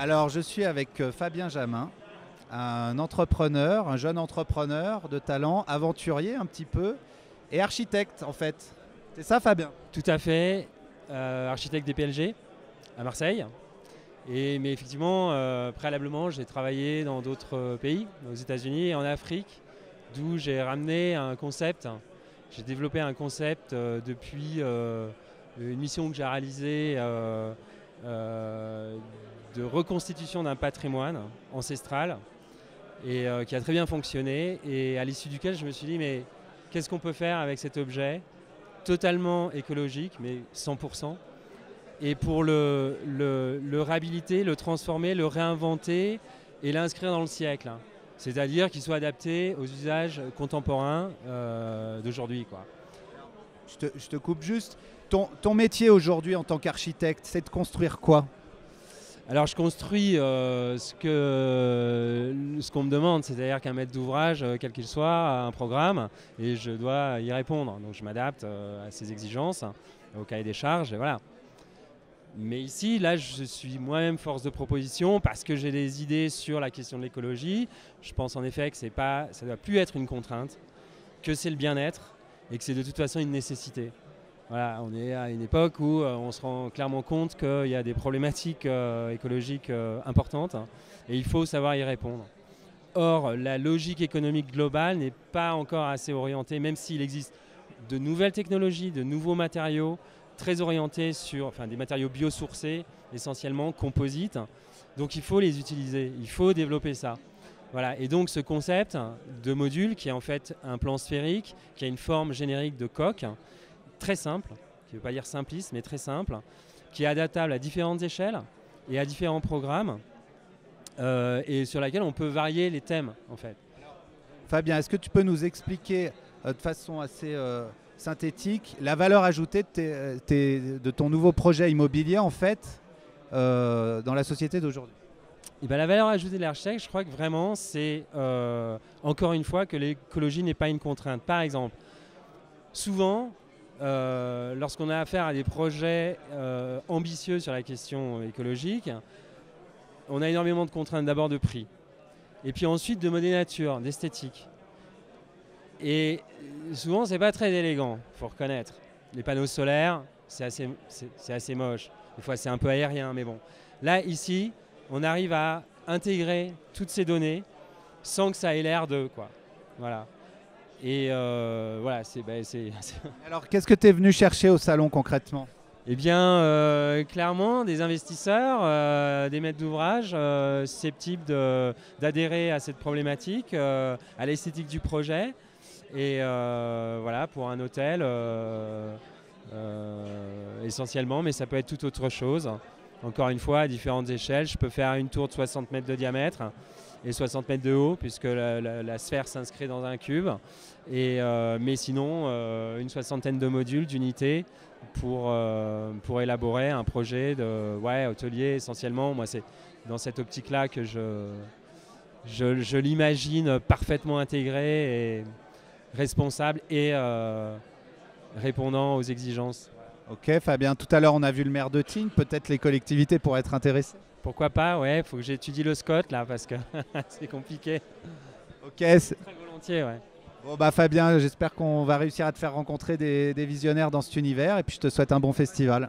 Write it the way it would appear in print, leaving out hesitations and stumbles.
Alors, je suis avec Fabien Jamin, un entrepreneur, un jeune entrepreneur de talent, aventurier un petit peu, et architecte en fait. C'est ça, Fabien? Tout à fait, architecte des PLG à Marseille. Mais effectivement, préalablement, j'ai travaillé dans d'autres pays, aux États-Unis et en Afrique, d'où j'ai ramené un concept. J'ai développé un concept depuis une mission que j'ai réalisée de reconstitution d'un patrimoine ancestral et qui a très bien fonctionné. Et à l'issue duquel, je me suis dit, mais qu'est-ce qu'on peut faire avec cet objet totalement écologique, mais 100%, et pour le réhabiliter, le transformer, le réinventer et l'inscrire dans le siècle. C'est-à-dire qu'il soit adapté aux usages contemporains d'aujourd'hui, quoi. Je te coupe juste. Ton métier aujourd'hui en tant qu'architecte, c'est de construire quoi? Alors je construis ce qu'on me demande, c'est-à-dire qu'un maître d'ouvrage, quel qu'il soit, a un programme et je dois y répondre. Donc je m'adapte à ses exigences, au cahier des charges, et voilà. Mais ici, là, je suis moi-même force de proposition parce que j'ai des idées sur la question de l'écologie. Je pense en effet que ça ne doit plus être une contrainte, que c'est le bien-être et que c'est de toute façon une nécessité. Voilà, on est à une époque où on se rend clairement compte qu'il y a des problématiques écologiques importantes et il faut savoir y répondre. Or, la logique économique globale n'est pas encore assez orientée, même s'il existe de nouvelles technologies, de nouveaux matériaux, très orientés sur des matériaux biosourcés, essentiellement composites. Donc il faut les utiliser, il faut développer ça. Voilà. Et donc ce concept de module qui est en fait un plan sphérique, qui a une forme générique de coque, très simple, qui ne veut pas dire simpliste, mais très simple, qui est adaptable à différentes échelles et à différents programmes, et sur laquelle on peut varier les thèmes en fait. Fabien, est-ce que tu peux nous expliquer de façon assez synthétique la valeur ajoutée de ton nouveau projet immobilier en fait dans la société d'aujourd'hui? Et ben, la valeur ajoutée de l'architecte, je crois que vraiment c'est encore une fois que l'écologie n'est pas une contrainte. Par exemple, souvent, lorsqu'on a affaire à des projets ambitieux sur la question écologique, on a énormément de contraintes, d'abord de prix, et puis ensuite de modèle nature, d'esthétique. Et souvent, c'est pas très élégant, il faut reconnaître. Les panneaux solaires, c'est assez moche. Des fois, c'est un peu aérien, mais bon. Là, ici, on arrive à intégrer toutes ces données sans que ça ait l'air de, quoi. Voilà. Et voilà, Alors, qu'est-ce que tu es venu chercher au salon concrètement? Eh bien, clairement, des investisseurs, des maîtres d'ouvrage susceptibles d'adhérer à cette problématique, à l'esthétique du projet. Et voilà, pour un hôtel, essentiellement, mais ça peut être tout autre chose. Encore une fois, à différentes échelles, je peux faire une tour de 60 mètres de diamètre et 60 mètres de haut, puisque la sphère s'inscrit dans un cube. Mais sinon, une soixantaine de modules, d'unités, pour élaborer un projet de hôtelier essentiellement. Moi, c'est dans cette optique-là que je l'imagine parfaitement intégré et responsable et répondant aux exigences. Ok, Fabien, tout à l'heure on a vu le maire de Tignes, peut-être les collectivités pourraient être intéressées. Pourquoi pas, ouais, il faut que j'étudie le SCOT là parce que c'est compliqué. Ok, très volontiers, ouais. Bon bah Fabien, j'espère qu'on va réussir à te faire rencontrer des visionnaires dans cet univers et puis je te souhaite un bon festival.